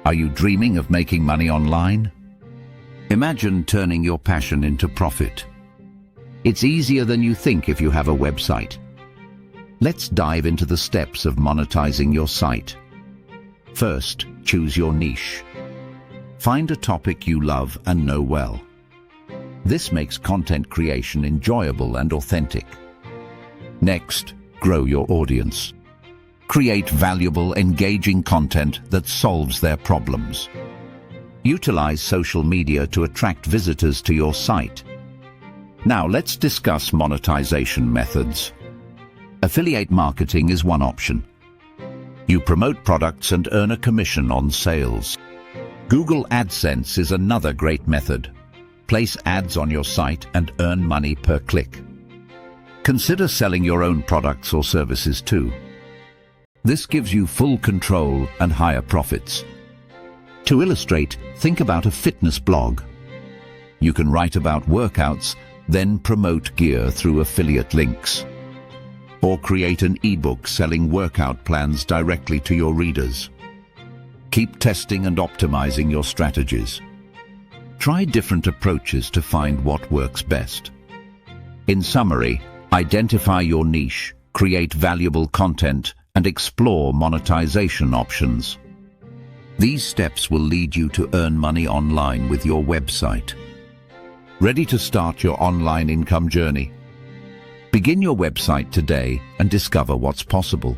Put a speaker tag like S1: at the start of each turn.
S1: Are you dreaming of making money online? Imagine turning your passion into profit. It's easier than you think if you have a website. Let's dive into the steps of monetizing your site. First, choose your niche. Find a topic you love and know well. This makes content creation enjoyable and authentic. Next, grow your audience. Create valuable, engaging content that solves their problems. Utilize social media to attract visitors to your site. Now let's discuss monetization methods. Affiliate marketing is one option. You promote products and earn a commission on sales. Google AdSense is another great method. Place ads on your site and earn money per click. Consider selling your own products or services too. This gives you full control and higher profits. To illustrate, think about a fitness blog. You can write about workouts, then promote gear through affiliate links. Or create an ebook selling workout plans directly to your readers. Keep testing and optimizing your strategies. Try different approaches to find what works best. In summary, identify your niche, create valuable content, and explore monetization options. These steps will lead you to earn money online with your website. Ready to start your online income journey? Begin your website today and discover what's possible.